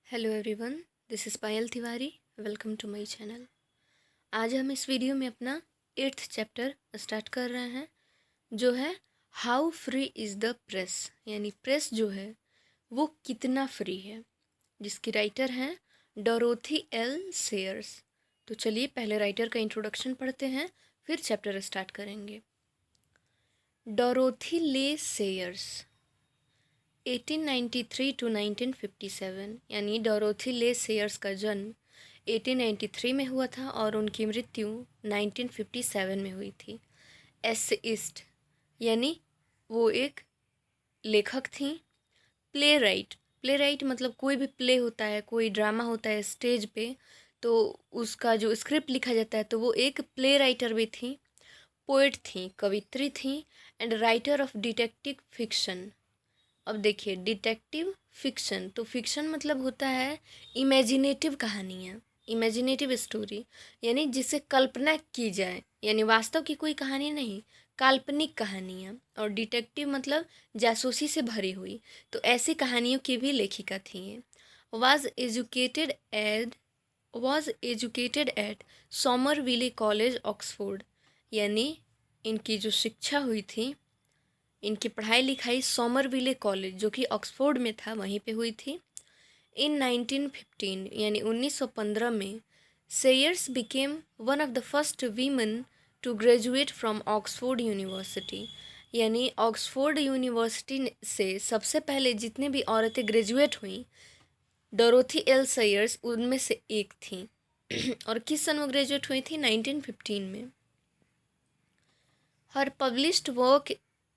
Hello everyone, this is Payal Tiwari. Welcome to my channel. आज हम इस वीडियो में अपना 8th चैप्टर स्टार्ट कर रहे हैं, जो है how free is the press, यानी प्रेस जो है वो कितना फ्री है, जिसकी राइटर हैं डोरोथी एल सेयर्स। तो चलिए पहले राइटर का इंट्रोडक्शन पढ़ते हैं, फिर चैप्टर स्टार्ट करेंगे। डोरोथी ले सेयर्स 1893 टू 1957, यानी डोरोथी ले सेयर्स का जन्म 1893 में हुआ था और उनकी मृत्यु 1957 में हुई थी। एसेइस्ट यानी वो एक लेखक थी। प्ले राइट मतलब कोई भी प्ले होता है, कोई ड्रामा होता है स्टेज पे, तो उसका जो स्क्रिप्ट लिखा जाता है, तो वो एक प्ले राइटर भी थी। पोएट थी, कवित्री थी, and writer of detective fiction. अब देखिए, डिटेक्टिव फिक्शन, तो फिक्शन मतलब होता है इमेजिनेटिव कहानियाँ, इमेजिनेटिव स्टोरी, यानी जिसे कल्पना की जाए, यानी वास्तव की कोई कहानी नहीं, काल्पनिक कहानियाँ। और डिटेक्टिव मतलब जासूसी से भरी हुई, तो ऐसी कहानियों की भी लेखिका थी ये। Was educated eight Somerville college Oxford, यानी इनकी जो शिक्षा हुई थी, इनकी पढ़ाई लिखाई सोमरविले कॉलेज जो कि ऑक्सफोर्ड में था, वहीं पे हुई थी। इन 1915 यानी 1915 में Sayers became one of the first women to graduate from Oxford University, यानी ऑक्सफोर्ड यूनिवर्सिटी से सबसे पहले जितने भी औरतें ग्रेजुएट हुई, डोरोथी एल सेयर्स उनमें से एक थी। और किस सन में ग्रेजुएट हुई थी? 1915 में। हर published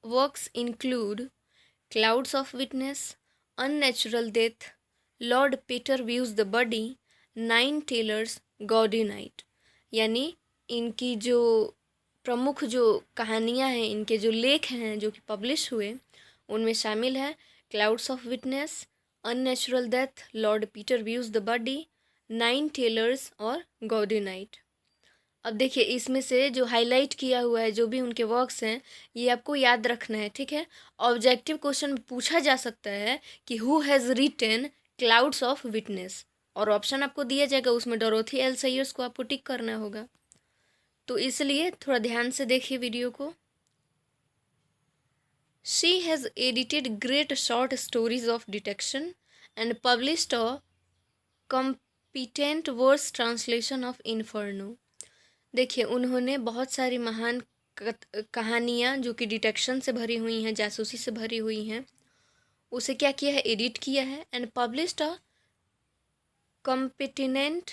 works include Clouds of Witness, Unnatural Death, Lord Peter Views the Body, Nine Tailors, Gaudy Night, यानी इनकी जो प्रमुख जो कहानियाँ हैं, इनके जो लेख हैं जो कि पब्लिश हुए, उनमें शामिल है clouds of witness, unnatural death, Lord Peter views the body, nine tailors और गॉडी नाइट। अब देखिए, इसमें से जो हाईलाइट किया हुआ है, जो भी उनके वर्क्स हैं, ये आपको याद रखना है, ठीक है। ऑब्जेक्टिव क्वेश्चन पूछा जा सकता है कि who has written clouds of witness, और ऑप्शन आपको दिया जाएगा, उसमें डोरोथी एल सेयर्स को आपको टिक करना होगा। तो इसलिए थोड़ा ध्यान से देखिए वीडियो को। She has edited great short stories of detection and published a competent verse translation of Inferno. देखिए, उन्होंने बहुत सारी महान कहानियाँ जो कि डिटेक्शन से भरी हुई हैं, जासूसी से भरी हुई हैं, उसे क्या किया है? एडिट किया है। And published a competent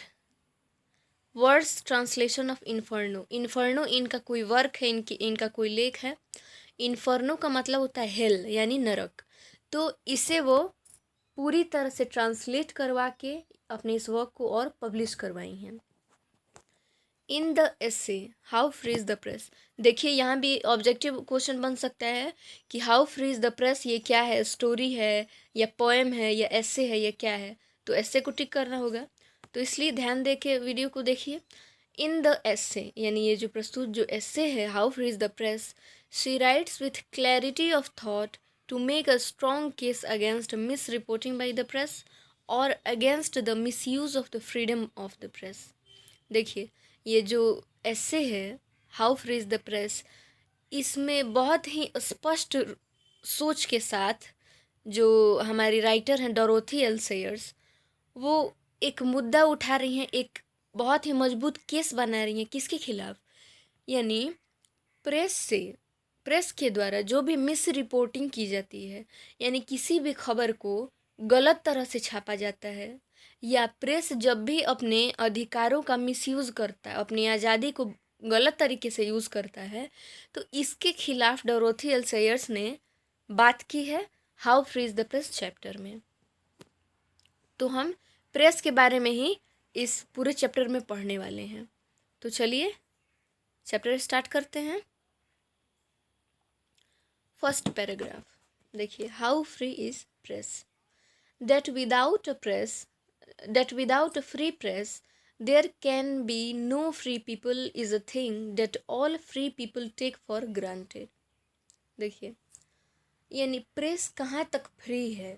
words translation of inferno. Inferno इनका कोई वर्क है, इनका कोई लेख है। इन्फर्नो का मतलब होता है हेल, यानी नरक। तो इसे वो पूरी तरह से ट्रांसलेट करवा के अपने इस वर्क को और पब्लिश करवाई हैं। In the essay how free is the press, देखिए यहाँ भी ऑब्जेक्टिव क्वेश्चन बन सकता है कि how free is the press, ये क्या है? स्टोरी है या पोएम है या एसे है या क्या है? तो एसे को टिक करना होगा। तो इसलिए ध्यान दे के वीडियो को देखिए। इन द एसे, यानी ये जो प्रस्तुत जो एसे है, how free is the press, she writes with clarity of thought to make a strong case against misreporting by the press और against the misuse of the freedom of the press. देखिए, ये जो essay है how free is the press, इसमें बहुत ही स्पष्ट सोच के साथ जो हमारी राइटर हैं डोरोथी एल सेयर्स, वो एक मुद्दा उठा रही हैं, एक बहुत ही मजबूत केस बना रही हैं। किसके खिलाफ? यानी प्रेस के द्वारा जो भी मिस रिपोर्टिंग की जाती है, यानी किसी भी खबर को गलत तरह से छापा जाता है, या प्रेस जब भी अपने अधिकारों का मिसयूज़ करता है, अपनी आज़ादी को गलत तरीके से यूज़ करता है, तो इसके खिलाफ डोरोथी एल सेयर्स ने बात की है how free is the press chapter में। तो हम प्रेस के बारे में ही इस पूरे चैप्टर में पढ़ने वाले हैं। तो चलिए चैप्टर स्टार्ट करते हैं। फर्स्ट पैराग्राफ देखिए, how free is press, that without a press, that without a free press, there can be no free people is a thing that all free people take for granted। देखिए, यानी press कहाँ तक free है,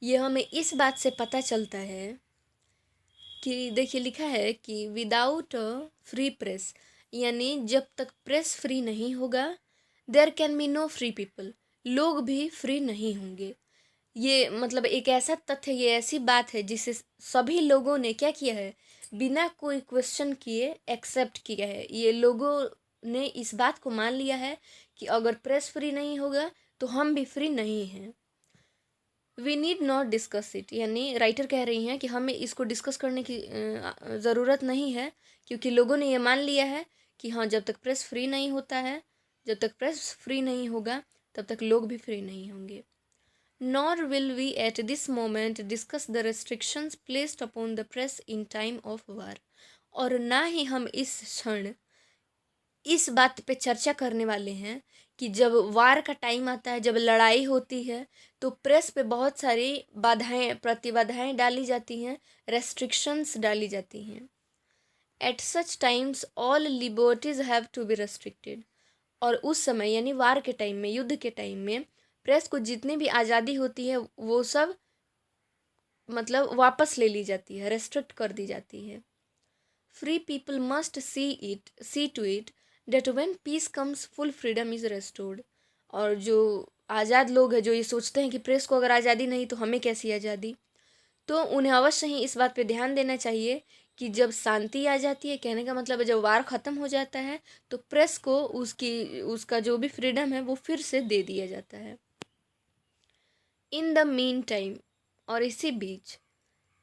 ये हमें इस बात से पता चलता है कि देखिए लिखा है कि विदाउट अ फ्री प्रेस, यानी जब तक प्रेस फ्री नहीं होगा there can be no free people, लोग भी फ्री नहीं होंगे। ये मतलब एक ऐसा तथ्य, ये ऐसी बात है जिसे सभी लोगों ने क्या किया है, बिना कोई क्वेश्चन किए एक्सेप्ट किया है। ये लोगों ने इस बात को मान लिया है कि अगर प्रेस फ्री नहीं होगा तो हम भी फ्री नहीं हैं। We need not discuss it, यानी राइटर कह रही हैं कि हमें इसको डिस्कस करने की ज़रूरत नहीं है, क्योंकि लोगों ने ये मान लिया है कि हाँ, जब तक प्रेस फ्री नहीं होता है, जब तक प्रेस फ्री नहीं होगा तब तक लोग भी फ्री नहीं होंगे। Nor will we at this moment discuss the restrictions placed upon the press in time of war, और ना ही हम इस क्षण इस बात पे चर्चा करने वाले हैं कि जब वार का टाइम आता है, जब लड़ाई होती है, तो प्रेस पे बहुत सारी बाधाएं, प्रतिबाधाएं डाली जाती हैं, रेस्ट्रिक्शंस डाली जाती हैं। At such times all liberties have to be restricted, और उस समय यानी वार के टाइम में, युद्ध के टाइम में प्रेस को जितनी भी आज़ादी होती है वो सब मतलब वापस ले ली जाती है, रेस्ट्रिक्ट कर दी जाती है। Free people must see to it that when peace comes, full freedom is restored. और जो आज़ाद लोग हैं, जो ये सोचते हैं कि प्रेस को अगर आज़ादी नहीं तो हमें कैसी आज़ादी, तो उन्हें अवश्य ही इस बात पे ध्यान देना चाहिए कि जब शांति आ जाती है, कहने का मतलब है जब वार ख़त्म हो जाता है, तो प्रेस को उसका जो भी फ्रीडम है वो फिर से दे दिया जाता है। इन द मीन टाइम, और इसी बीच,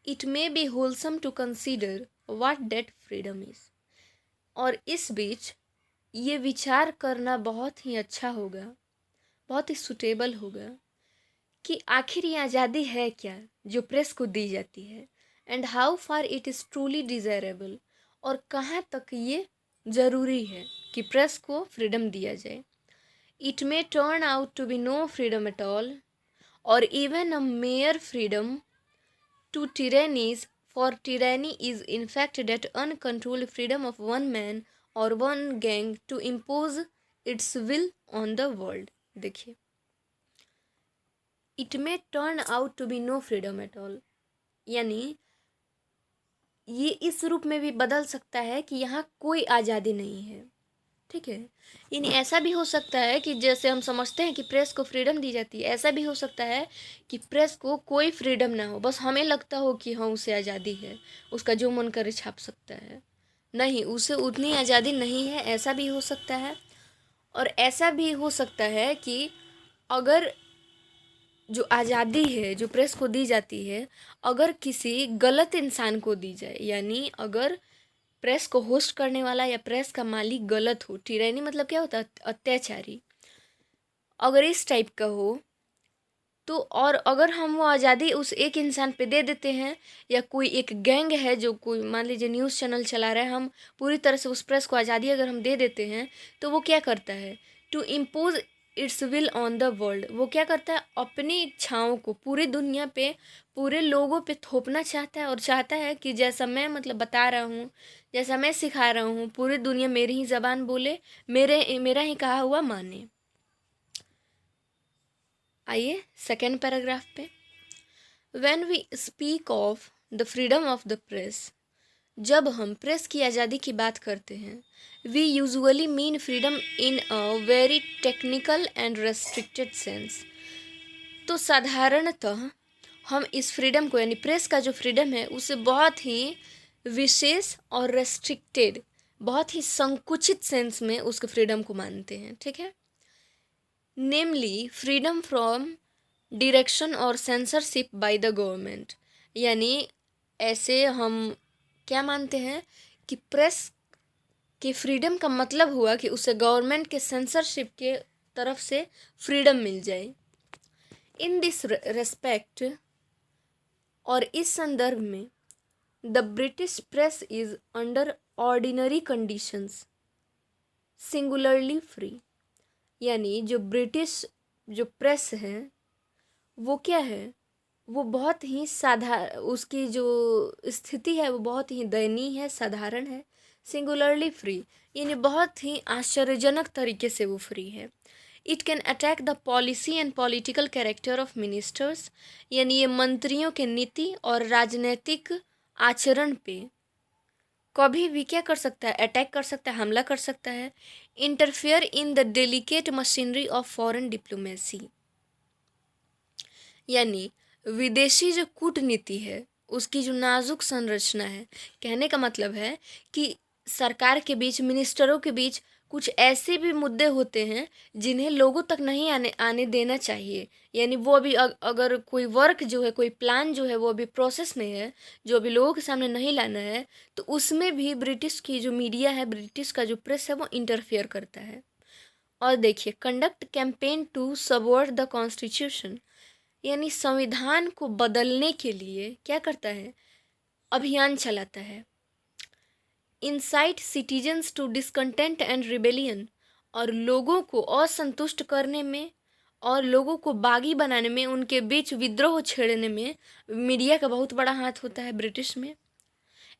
it may be wholesome to consider what that freedom is, और इस बीच ये विचार करना बहुत ही अच्छा होगा, बहुत ही सुटेबल होगा कि आखिर ये आज़ादी है क्या जो प्रेस को दी जाती है, and how far it is truly desirable, और कहाँ तक ये ज़रूरी है कि प्रेस को फ्रीडम दिया जाए। It may turn out to be no freedom at all, और even a mere freedom to tyrannies, for tyranny is in fact that uncontrolled freedom of one man or one gang to impose its will on the world। देखिए, it may turn out to be no freedom at all, यानी ये इस रूप में भी बदल सकता है कि यहाँ कोई आज़ादी नहीं है। ठीक है, यानी ऐसा भी हो सकता है कि जैसे हम समझते हैं कि प्रेस को फ्रीडम दी जाती है, ऐसा भी हो सकता है कि प्रेस को कोई फ्रीडम ना हो, बस हमें लगता हो कि हाँ उसे आज़ादी है, उसका जो मन करे छाप सकता है। नहीं, उसे उतनी आज़ादी नहीं है, ऐसा भी हो सकता है। और ऐसा भी हो सकता है कि अगर जो आज़ादी है जो प्रेस को दी जाती है, अगर किसी गलत इंसान को दी जाए, यानी अगर प्रेस को होस्ट करने वाला या प्रेस का मालिक गलत हो, टिरैनी मतलब क्या होता है, अत्याचारी, अगर इस टाइप का हो, तो और अगर हम वो आज़ादी उस एक इंसान पे दे देते हैं, या कोई एक गैंग है जो कोई मान लीजिए न्यूज़ चैनल चला रहा है, हम पूरी तरह से उस प्रेस को आज़ादी अगर हम दे देते हैं, तो वो क्या करता है, to impose its will on the world, वो क्या करता है, अपनी इच्छाओं को पूरी दुनिया पे, पूरे लोगों पे थोपना चाहता है, और चाहता है कि जैसा मैं मतलब बता रहा हूँ, जैसा मैं सिखा रहा हूँ, पूरी दुनिया मेरी ही ज़बान बोले, मेरा ही कहा हुआ माने। आइए सेकेंड पैराग्राफ पे। When we speak of the freedom of the press, जब हम प्रेस की आज़ादी की बात करते हैं, we usually mean freedom in a very technical and restricted sense. तो साधारणतः हम इस फ्रीडम को, यानी प्रेस का जो फ्रीडम है, उसे बहुत ही विशेष और रेस्ट्रिक्टेड, बहुत ही संकुचित सेंस में उसके फ्रीडम को मानते हैं। ठीक है, नेमली फ्रीडम फ्रॉम डायरेक्शन और सेंसरशिप बाय द गवर्नमेंट, यानी ऐसे हम क्या मानते हैं कि प्रेस के फ्रीडम का मतलब हुआ कि उसे गवर्नमेंट के सेंसरशिप के तरफ से फ्रीडम मिल जाए। इन दिस रेस्पेक्ट, और इस संदर्भ में, the British press is under ordinary conditions singularly free, यानी जो ब्रिटिश जो प्रेस है वो क्या है, वो बहुत ही उसकी जो स्थिति है वो बहुत ही दयनीय है, साधारण है। सिंगुलरली फ्री यानी बहुत ही आश्चर्यजनक तरीके से वो फ्री है। It can attack the policy and political character of ministers, यानी ये मंत्रियों के नीति और राजनीतिक आचरण पे कभी भी क्या कर सकता है, अटैक कर सकता है, हमला कर सकता है। Interfere in the delicate machinery of foreign diplomacy, यानी विदेशी जो कूटनीति है उसकी जो नाजुक संरचना है। कहने का मतलब है कि सरकार के बीच, मिनिस्टरों के बीच कुछ ऐसे भी मुद्दे होते हैं जिन्हें लोगों तक नहीं आने आने देना चाहिए। यानी वो अभी अगर कोई वर्क जो है, कोई प्लान जो है वो अभी प्रोसेस में है, जो अभी लोगों के सामने नहीं लाना है, तो उसमें भी ब्रिटिश की जो मीडिया है, ब्रिटिश का जो प्रेस है वो इंटरफेयर करता है। और देखिए, conduct campaign to subvert the constitution, यानी संविधान को बदलने के लिए क्या करता है, अभियान चलाता है। Incite citizens to discontent and rebellion, और लोगों को असंतुष्ट करने में और लोगों को बागी बनाने में, उनके बीच विद्रोह छेड़ने में मीडिया का बहुत बड़ा हाथ होता है ब्रिटिश में।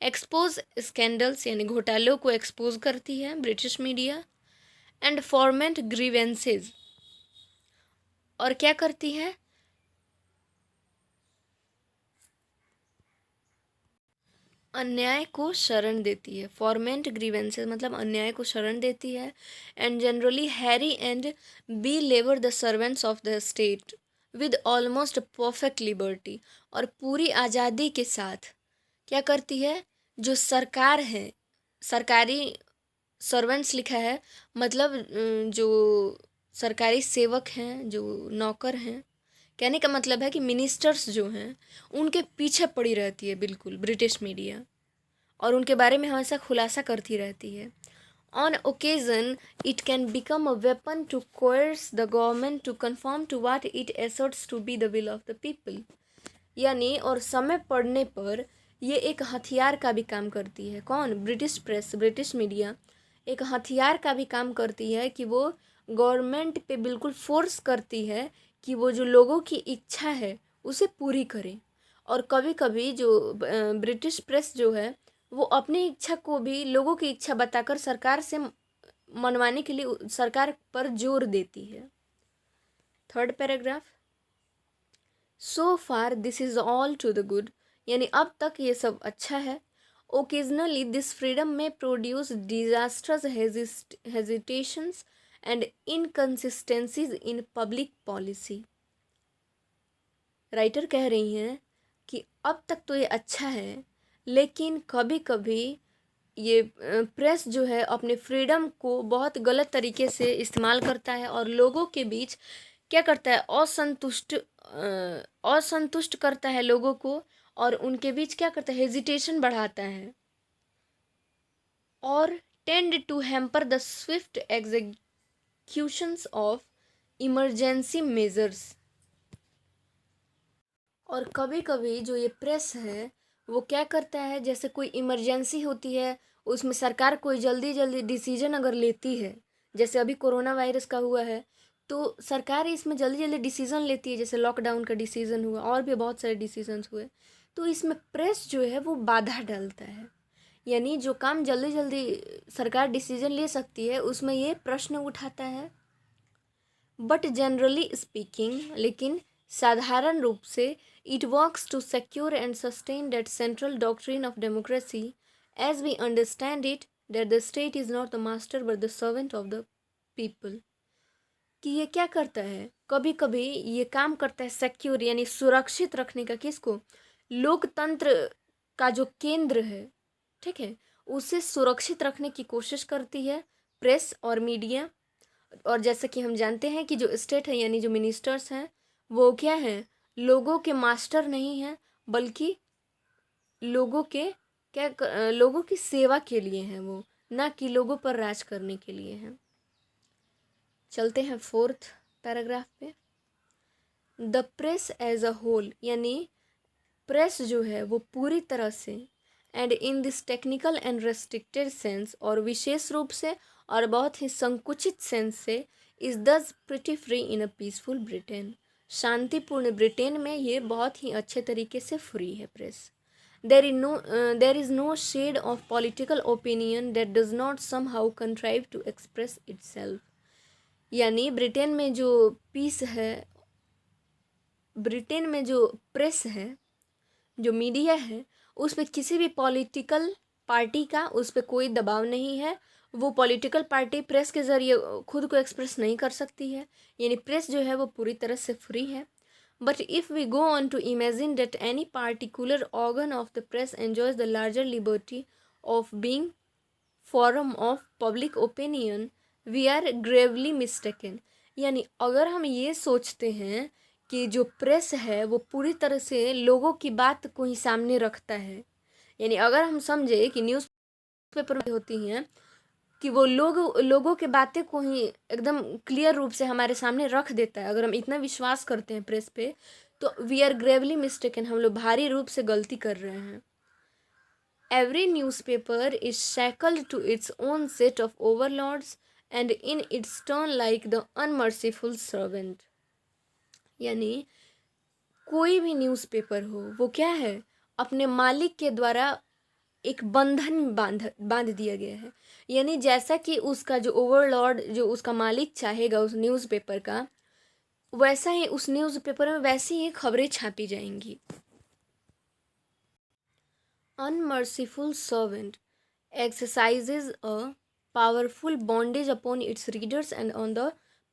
एक्सपोज स्कैंडल्स, यानी घोटालों को एक्सपोज करती है British media. And format grievances, और क्या करती है, अन्याय को शरण देती है। फॉर्मेट ग्रीवेंसेस मतलब अन्याय को शरण देती है। And generally harry and belabour the servants of the state with almost perfect liberty, और पूरी आज़ादी के साथ क्या करती है, जो सरकार है, सरकारी सर्वेंट्स लिखा है, मतलब जो सरकारी सेवक हैं, जो नौकर हैं, कहने का मतलब है कि मिनिस्टर्स जो हैं उनके पीछे पड़ी रहती है बिल्कुल ब्रिटिश मीडिया, और उनके बारे में हमेशा खुलासा करती रहती है। On occasion it can become a weapon to coerce the government to conform to what it asserts to be the will of the people, यानी और समय पड़ने पर ये एक हथियार का भी काम करती है। कौन? ब्रिटिश प्रेस, ब्रिटिश मीडिया एक हथियार का भी काम करती है कि वो गवर्नमेंट पे बिल्कुल फोर्स करती है कि वो जो लोगों की इच्छा है उसे पूरी करे। और कभी कभी जो ब्रिटिश प्रेस जो है वो अपनी इच्छा को भी लोगों की इच्छा बताकर सरकार से मनवाने के लिए सरकार पर जोर देती है। Third paragraph, so far this is all to the good, यानी अब तक ये सब अच्छा है। Occasionally this freedom may produce disastrous hesitations and inconsistencies in public policy. Writer कह रही हैं कि अब तक तो ये अच्छा है, लेकिन कभी कभी ये प्रेस जो है अपने फ्रीडम को बहुत गलत तरीके से इस्तेमाल करता है और लोगों के बीच क्या करता है, असंतुष्ट करता है लोगों को, और उनके बीच क्या करता है, हेजिटेशन बढ़ाता है, और tend to hamper the swift executions of emergency measures. और कभी कभी जो ये प्रेस है वो क्या करता है, जैसे कोई इमरजेंसी होती है, उसमें सरकार कोई जल्दी जल्दी डिसीजन अगर लेती है, जैसे अभी कोरोना वायरस का हुआ है, तो सरकार इसमें जल्दी जल्दी डिसीजन लेती है, जैसे लॉकडाउन का डिसीजन हुआ और भी बहुत सारे डिसीजंस हुए, तो इसमें प्रेस जो है वो बाधा डालता है। यानी जो काम जल्दी जल्दी सरकार डिसीजन ले सकती है उसमें ये प्रश्न उठाता है। बट जनरली स्पीकिंग, लेकिन साधारण रूप से, it works to secure and sustain that central doctrine of democracy as we understand it, that the state is not the master but the servant of the people। कि ये क्या करता है, कभी कभी ये काम करता है सिक्योर यानी सुरक्षित रखने का, किसको, लोकतंत्र का जो केंद्र है, ठीक है, उसे सुरक्षित रखने की कोशिश करती है प्रेस और मीडिया। और जैसा कि हम जानते हैं कि जो स्टेट है यानी जो मिनिस्टर्स हैं वो क्या है, लोगों के मास्टर नहीं हैं, बल्कि लोगों के लोगों की सेवा के लिए हैं वो, ना कि लोगों पर राज करने के लिए हैं। चलते हैं फोर्थ पैराग्राफ पे। The press as a whole, यानी प्रेस जो है वो पूरी तरह से, and in this technical and restricted sense, और विशेष रूप से और बहुत ही संकुचित सेंस से, is thus pretty free in a peaceful Britain, शांतिपूर्ण ब्रिटेन में ये बहुत ही अच्छे तरीके से फ्री है press. There is no shade of political opinion that does not somehow contrive to express itself, यानी ब्रिटेन में जो पीस है, ब्रिटेन में जो प्रेस है, जो मीडिया है, उस पर किसी भी पॉलिटिकल पार्टी का उस पर कोई दबाव नहीं है। वो पॉलिटिकल पार्टी प्रेस के ज़रिए खुद को एक्सप्रेस नहीं कर सकती है, यानी प्रेस जो है वो पूरी तरह से फ्री है। But if we go on to imagine that any particular organ of the press enjoys the larger liberty of being forum of public opinion, we are gravely mistaken. यानी अगर हम ये सोचते हैं कि जो प्रेस है वो पूरी तरह से लोगों की बात को ही सामने रखता है, यानी अगर हम समझे कि न्यूज़पेपर में होती हैं कि वो लोगों के बातें को ही एकदम क्लियर रूप से हमारे सामने रख देता है, अगर हम इतना विश्वास करते हैं प्रेस पे, तो वी आर ग्रेवली मिस्टेकन, हम लोग भारी रूप से गलती कर रहे हैं। Every newspaper is shackled to its own set of overlords and in its turn like the unmerciful servant। यानी कोई भी न्यूज़पेपर हो वो क्या है, अपने मालिक के द्वारा एक बंधन में बांध दिया गया है। यानी जैसा कि उसका जो ओवरलॉर्ड, जो उसका मालिक चाहेगा उस न्यूज़पेपर का, वैसा ही उस न्यूज़पेपर में वैसी ही खबरें छापी जाएंगी। Unmerciful servant exercises a powerful bondage upon its readers and on the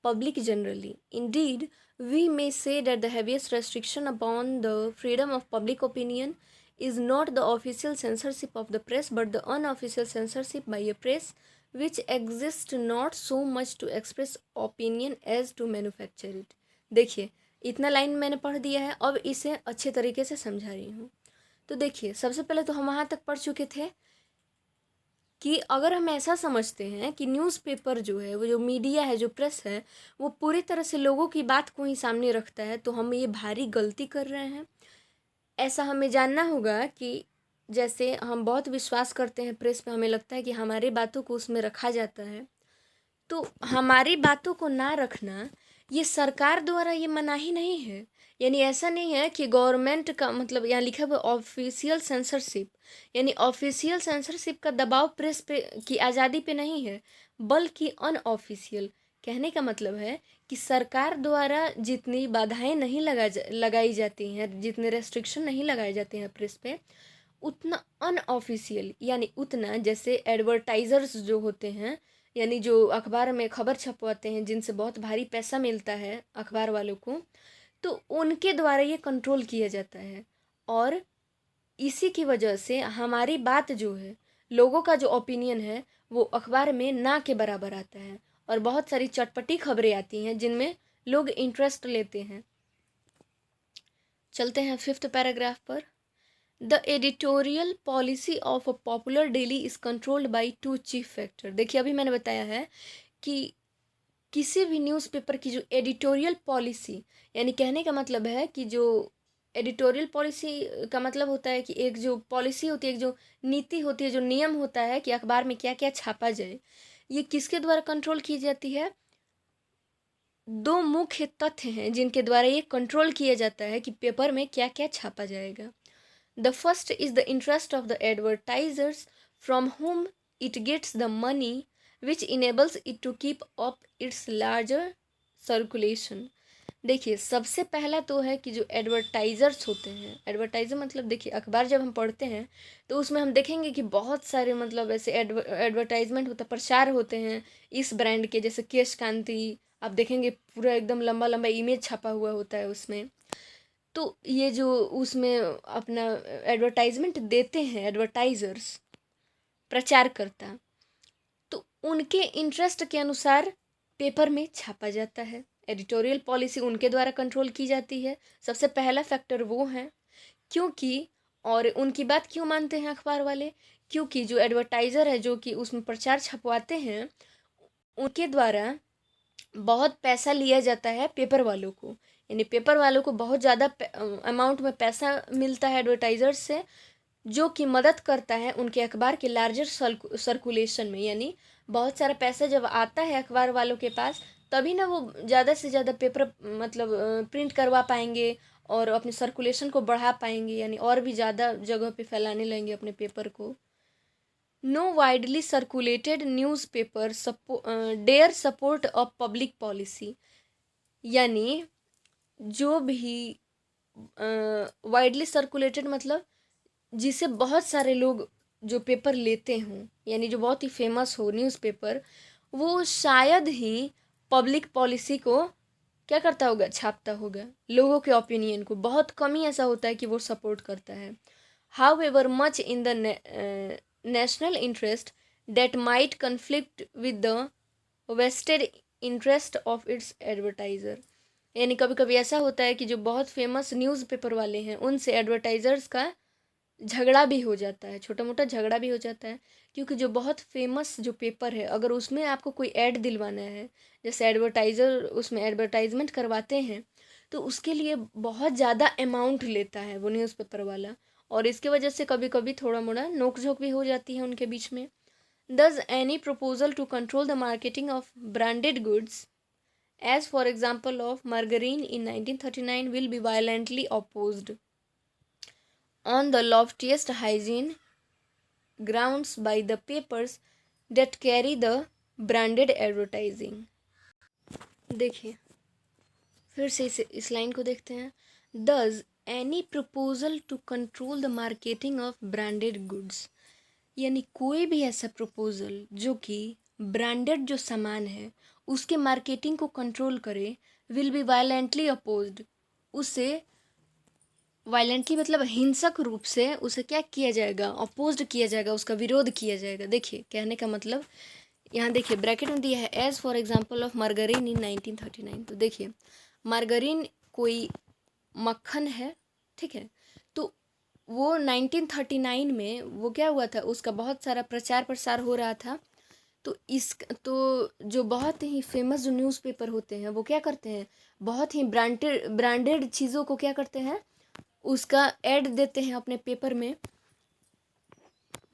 public generally. Indeed, we may say that the heaviest restriction upon the freedom of public opinion is not the official censorship of the press but the unofficial censorship by a press which exists not so much to express opinion as to manufacture it। देखिए, इतना line मैंने पढ़ दिया है, अब इसे अच्छे तरीके से समझा रही हूँ। तो देखिए, सबसे पहले तो हम वहाँ तक पढ़ चुके थे कि अगर हम ऐसा समझते हैं कि न्यूज़पेपर जो है, वो जो मीडिया है, जो प्रेस है, वो पूरी तरह से लोगों की बात को ही सामने रखता है, तो हम ये भारी गलती कर रहे हैं। ऐसा हमें जानना होगा कि जैसे हम बहुत विश्वास करते हैं प्रेस पे, हमें लगता है कि हमारी बातों को उसमें रखा जाता है, तो हमारी बातों को ना रखना ये सरकार द्वारा ये मनाही नहीं है। यानी ऐसा नहीं है कि गवर्नमेंट का मतलब यहाँ लिखा हुआ ऑफिशियल सेंसरशिप, यानी ऑफिशियल सेंसरशिप का दबाव प्रेस पे की आज़ादी पे नहीं है, बल्कि अनऑफिशियल। कहने का मतलब है कि सरकार द्वारा जितनी बाधाएं नहीं लगाई जाती हैं, जितने रेस्ट्रिक्शन नहीं लगाए जाते हैं प्रेस पे, उतना अनऑफिशियल, यानी उतना जैसे एडवर्टाइजर्स जो होते हैं, यानी जो अखबार में खबर छपवाते हैं, जिनसे बहुत भारी पैसा मिलता है अखबार वालों को, तो उनके द्वारा ये कंट्रोल किया जाता है। और इसी की वजह से हमारी बात जो है, लोगों का जो ओपिनियन है, वो अखबार में ना के बराबर आता है और बहुत सारी चटपटी खबरें आती हैं जिनमें लोग इंटरेस्ट लेते हैं। चलते हैं 5th पैराग्राफ पर। The editorial policy of a popular daily is controlled by 2 chief factor. देखिए, अभी मैंने बताया है कि किसी भी न्यूज़पेपर की जो एडिटोरियल पॉलिसी, यानी कहने का मतलब है कि जो एडिटोरियल पॉलिसी का मतलब होता है कि एक जो पॉलिसी होती है, एक जो नीति होती है, जो नियम होता है कि अखबार में क्या क्या छापा जाए, ये किसके द्वारा कंट्रोल की जाती है। 2 मुख्य तथ्य हैं जिनके द्वारा ये कंट्रोल किया जाता है कि पेपर में क्या क्या छापा जाएगा। The first is the interest of the advertisers from whom it gets the money which enables it to keep up its larger circulation। देखिए, सबसे पहला तो है कि जो एडवर्टाइज़र्स होते हैं, एडवर्टाइज़र मतलब देखिए, अखबार जब हम पढ़ते हैं तो उसमें हम देखेंगे कि बहुत सारे मतलब ऐसे एडवर्टाइजमेंट होता, प्रचार होते हैं इस ब्रांड के, जैसे केश कांति, आप देखेंगे पूरा एकदम लंबा लंबा इमेज छपा हुआ होता है उसमें। तो ये जो उसमें अपना एडवर्टाइजमेंट देते हैं एडवर्टाइजर्स, प्रचारकर्ता, तो उनके इंटरेस्ट के अनुसार पेपर में छापा जाता है। एडिटोरियल पॉलिसी उनके द्वारा कंट्रोल की जाती है। सबसे पहला फैक्टर वो है, क्योंकि और उनकी बात क्यों मानते हैं अखबार वाले, क्योंकि जो एडवर्टाइज़र है, जो कि उसमें प्रचार छपवाते हैं, उनके द्वारा बहुत पैसा लिया जाता है पेपर वालों को, यानी पेपर वालों को बहुत ज़्यादा अमाउंट में पैसा मिलता है एडवर्टाइजर्स से, जो कि मदद करता है उनके अखबार के लार्जर सर्कुलेशन में। यानी बहुत सारा पैसा जब आता है अखबार वालों के पास, तभी ना वो ज़्यादा से ज़्यादा पेपर मतलब प्रिंट करवा पाएंगे और अपने सर्कुलेशन को बढ़ा पाएंगे, यानी और भी ज़्यादा जगह पे फैलाने लगेंगे अपने पेपर को। No widely circulated newspaper dare support of public policy, यानी जो भी वाइडली सर्कुलेटेड मतलब जिसे बहुत सारे लोग जो पेपर लेते हों, यानी जो बहुत ही फेमस हो न्यूज़पेपर, वो शायद ही पब्लिक पॉलिसी को क्या करता होगा, छापता होगा, लोगों के ओपिनियन को बहुत कम ही ऐसा होता है कि वो सपोर्ट करता है. How ever much in the national interest that might conflict with the vested interest of its advertiser, यानी कभी कभी ऐसा होता है कि जो बहुत फेमस न्यूज़पेपर वाले हैं उनसे एडवर्टाइजर्स का झगड़ा भी हो जाता है, छोटा मोटा झगड़ा भी हो जाता है, क्योंकि जो बहुत फेमस जो पेपर है अगर उसमें आपको कोई ऐड दिलवाना है, जैसे एडवर्टाइज़र उसमें एडवर्टाइजमेंट करवाते हैं, तो उसके लिए बहुत ज़्यादा अमाउंट लेता है वो न्यूज़पेपर वाला, और इसके वजह से कभी कभी थोड़ा मोड़ा नोक झोंक भी हो जाती है उनके बीच में. Thus, any proposal to control the marketing of branded goods, as for example of margarine in 1939, will be violently opposed on the loftiest hygiene grounds by the papers that carry the branded advertising. देखिए फिर से इस line को देखते हैं. Thus, any proposal to control the marketing of branded goods, यानी कोई भी ऐसा प्रपोजल जो कि ब्रांडेड जो सामान है उसके मार्केटिंग को कंट्रोल करे, विल बी वायलेंटली अपोज्ड, उसे वायलेंटली मतलब हिंसक रूप से उसे क्या किया जाएगा, अपोज्ड किया जाएगा, उसका विरोध किया जाएगा. देखिए कहने का मतलब यहाँ देखिए ब्रैकेट में दिया है as for example of margarine in 1939. तो देखिए मार्गरीन कोई मक्खन है, ठीक है, तो वो 1939 में वो क्या हुआ था, उसका बहुत सारा प्रचार प्रसार हो रहा था. तो जो बहुत ही फेमस जो न्यूज़पेपर होते हैं वो क्या करते हैं, बहुत ही ब्रांडेड चीज़ों को क्या करते हैं, उसका ऐड देते हैं अपने पेपर में.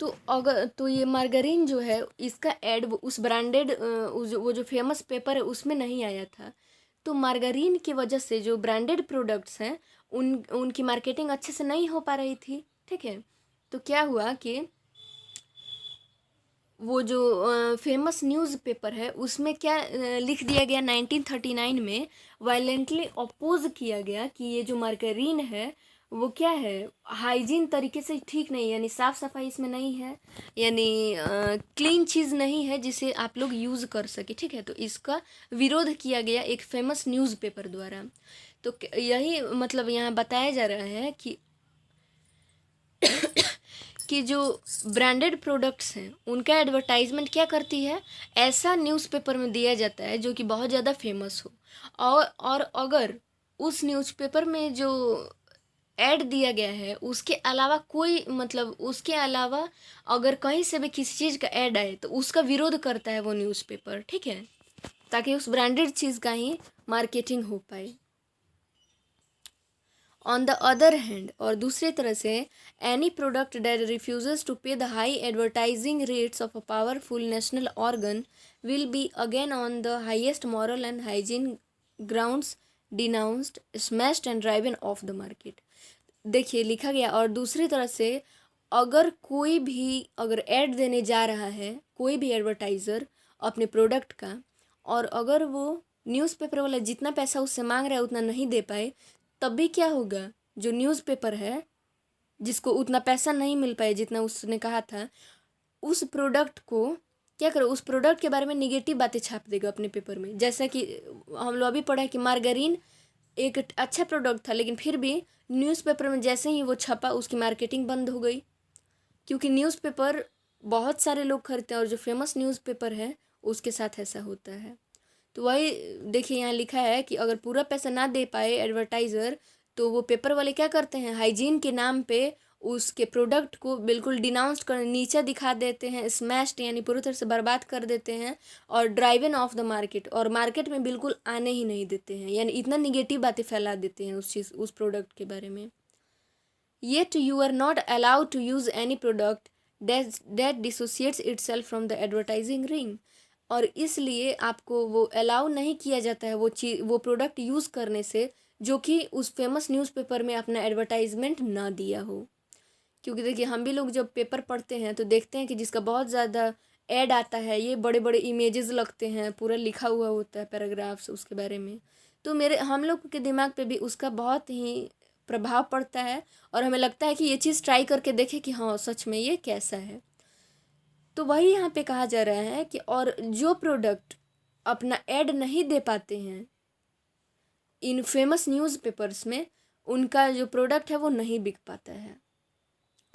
तो अगर तो ये मार्गरीन जो है इसका ऐड उस ब्रांडेड वो जो फेमस पेपर है उसमें नहीं आया था. तो मार्गरीन की वजह से जो ब्रांडेड प्रोडक्ट्स हैं उनकी मार्केटिंग अच्छे से नहीं हो पा रही थी, ठीक है. तो क्या हुआ कि वो जो फेमस न्यूज़पेपर है उसमें क्या लिख दिया गया 1939 में, वायलेंटली अपोज किया गया कि ये जो मार्गरीन है वो क्या है, हाइजीन तरीके से ठीक नहीं, यानी साफ़ सफाई इसमें नहीं है, यानी क्लीन चीज़ नहीं है जिसे आप लोग यूज़ कर सके, ठीक है. तो इसका विरोध किया गया एक फेमस न्यूज़पेपर द्वारा. तो यही मतलब यहाँ बताया जा रहा है कि जो ब्रांडेड प्रोडक्ट्स हैं उनका एडवर्टाइजमेंट क्या करती है, ऐसा न्यूज़पेपर में दिया जाता है जो कि बहुत ज़्यादा फेमस हो, और अगर उस न्यूज़पेपर में जो ऐड दिया गया है उसके अलावा कोई मतलब उसके अलावा अगर कहीं से भी किसी चीज़ का ऐड आए तो उसका विरोध करता है वो न्यूज़पेपर, ठीक है, ताकि उस ब्रांडेड चीज़ का ही मार्केटिंग हो पाए. ऑन द अदर हैंड, और दूसरी तरह से, any product that refuses to pay the high advertising rates of a powerful national organ will be again on the highest moral and hygiene grounds denounced, smashed and driven off the market. देखिए लिखा गया, और दूसरी तरह से अगर कोई भी अगर ऐड देने जा रहा है कोई भी एडवर्टाइज़र अपने प्रोडक्ट का, और अगर वो न्यूज़पेपर वाला जितना पैसा उससे मांग रहा है उतना नहीं दे पाए, तब भी क्या होगा, जो न्यूज़पेपर है जिसको उतना पैसा नहीं मिल पाए जितना उसने कहा था, उस प्रोडक्ट को क्या करो, उस प्रोडक्ट के बारे में निगेटिव बातें छाप देगा अपने पेपर में. जैसा कि हम लोग अभी पढ़ा है कि मार्गरीन एक अच्छा प्रोडक्ट था, लेकिन फिर भी न्यूज़पेपर में जैसे ही वो छपा उसकी मार्केटिंग बंद हो गई, क्योंकि न्यूज़पेपर बहुत सारे लोग खरीदते हैं और जो फेमस न्यूज़पेपर है उसके साथ ऐसा होता है. तो वही देखिए यहाँ लिखा है कि अगर पूरा पैसा ना दे पाए एडवर्टाइज़र, तो वो पेपर वाले क्या करते हैं, हाइजीन के नाम पे उसके प्रोडक्ट को बिल्कुल डिनाउंस कर नीचे दिखा देते हैं, स्मैश्ड यानी पूरी तरह से बर्बाद कर देते हैं, और ड्राइवन ऑफ द मार्केट, और मार्केट में बिल्कुल आने ही नहीं देते हैं, यानी इतना निगेटिव बातें फैला देते हैं उस प्रोडक्ट के बारे में. Yet you are not allowed to use any product that dissociates itself from the advertising ring. और इसलिए आपको वो अलाउ नहीं किया जाता है वो प्रोडक्ट यूज़ करने से जो कि उस फेमस न्यूज़पेपर में अपना एडवर्टाइजमेंट ना दिया हो. क्योंकि देखिए हम भी लोग जब पेपर पढ़ते हैं तो देखते हैं कि जिसका बहुत ज़्यादा ऐड आता है, ये बड़े बड़े इमेजेस लगते हैं, पूरा लिखा हुआ होता है पैराग्राफ्स उसके बारे में, तो मेरे हम लोग के दिमाग पे भी उसका बहुत ही प्रभाव पड़ता है और हमें लगता है कि ये चीज़ ट्राई करके देखें कि हाँ सच में ये कैसा है। तो वही यहाँ पे कहा जा रहा है कि और जो प्रोडक्ट अपना ऐड नहीं दे पाते हैं इन फेमस न्यूज़पेपर्स में, उनका जो प्रोडक्ट है वो नहीं बिक पाता है।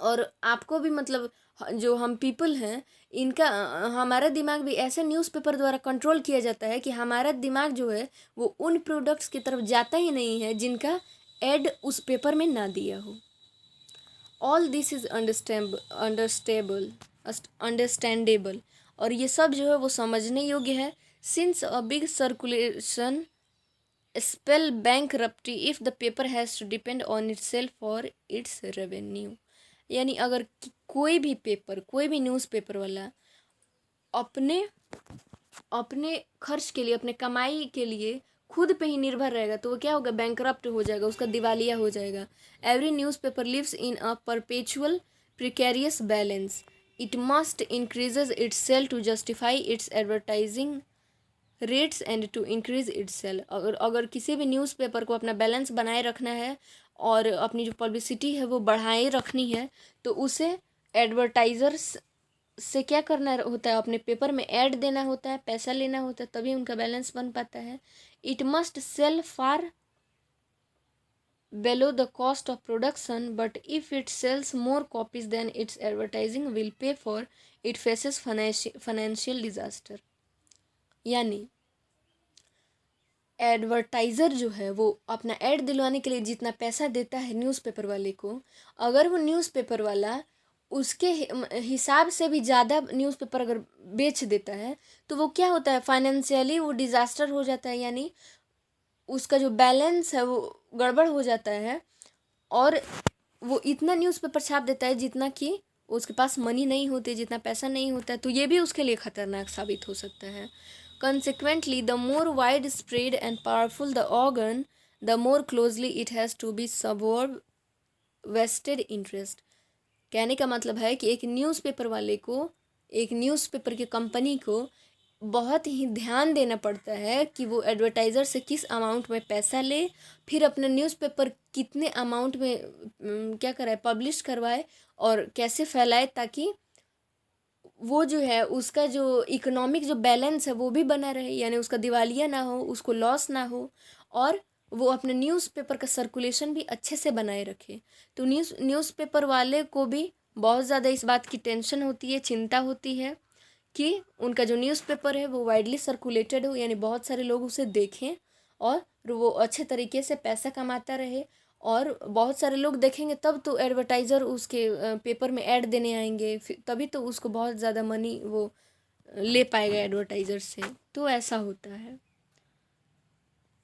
और आपको भी मतलब जो हम पीपल हैं इनका हमारा दिमाग भी ऐसे न्यूज़पेपर द्वारा कंट्रोल किया जाता है कि हमारा दिमाग जो है वो उन प्रोडक्ट्स की तरफ जाता ही नहीं है जिनका ऐड उस पेपर में ना दिया हो। ऑल दिस इज़ अंडरस्टैंडेबल और ये सब जो है वो समझने योग्य है। Since a big circulation spell bankruptcy if the paper has to depend on itself for its revenue। यानी अगर कोई भी पेपर, कोई भी न्यूज़पेपर वाला अपने अपने खर्च के लिए, अपने कमाई के लिए खुद पे ही निर्भर रहेगा तो वो क्या होगा, बैंकरप्ट हो जाएगा, उसका दिवालिया हो जाएगा। Every newspaper lives in a perpetual precarious balance. It must increases its sale to justify its advertising rates and to increase its sale. अगर किसी भी न्यूज़पेपर को अपना बैलेंस बनाए रखना है और अपनी जो पब्लिसिटी है वो बढ़ाए रखनी है तो उसे एडवर्टाइजर्स से क्या करना होता है, अपने पेपर में ऐड देना होता है, पैसा लेना होता है, तभी उनका बैलेंस बन पाता है। It must sell far below the cost of production, but if it sells more copies than its advertising will pay for, it faces financial disaster। यानी एडवर्टाइज़र जो है वो अपना ऐड दिलवाने के लिए जितना पैसा देता है न्यूज़पेपर वाले को, अगर वो न्यूज़पेपर वाला उसके हिसाब से भी ज़्यादा न्यूज़पेपर अगर बेच देता है तो वो क्या होता है, फाइनेंशियली वो डिज़ास्टर हो जाता है। यानी उसका जो बैलेंस है वो गड़बड़ हो जाता है और वो इतना न्यूज़पेपर छाप देता है जितना कि उसके पास मनी नहीं होती, जितना पैसा नहीं होता है, तो ये भी उसके लिए खतरनाक साबित हो सकता है। Consequently, the more widespread and powerful the organ, the more closely it has to be subserve vested interest। कहने का मतलब है कि एक न्यूज़पेपर वाले को, एक न्यूज़पेपर की कंपनी को बहुत ही ध्यान देना पड़ता है कि वो एडवर्टाइज़र से किस अमाउंट में पैसा ले, फिर अपना न्यूज़पेपर कितने अमाउंट में क्या कराए, पब्लिश करवाए और कैसे फैलाए ताकि वो जो है उसका जो इकोनॉमिक जो बैलेंस है वो भी बना रहे, यानी उसका दिवालिया ना हो, उसको लॉस ना हो और वो अपने न्यूज़पेपर का सर्कुलेशन भी अच्छे से बनाए रखे। तो न्यूज़पेपर वाले को भी बहुत ज़्यादा इस बात की टेंशन होती है, चिंता होती है कि उनका जो न्यूज़पेपर है वो वाइडली सर्कुलेटेड हो, यानी बहुत सारे लोग उसे देखें और वो अच्छे तरीके से पैसा कमाता रहे। और बहुत सारे लोग देखेंगे तब तो एडवर्टाइज़र उसके पेपर में ऐड देने आएंगे, फिर तभी तो उसको बहुत ज़्यादा मनी वो ले पाएगा एडवर्टाइज़र से। तो ऐसा होता है।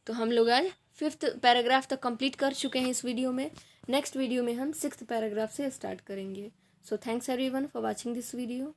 तो हम लोग आज 5th पैराग्राफ तक कंप्लीट कर चुके हैं इस वीडियो में। नेक्स्ट वीडियो में हम 6th पैराग्राफ से स्टार्ट करेंगे। So thanks everyone for watching this video.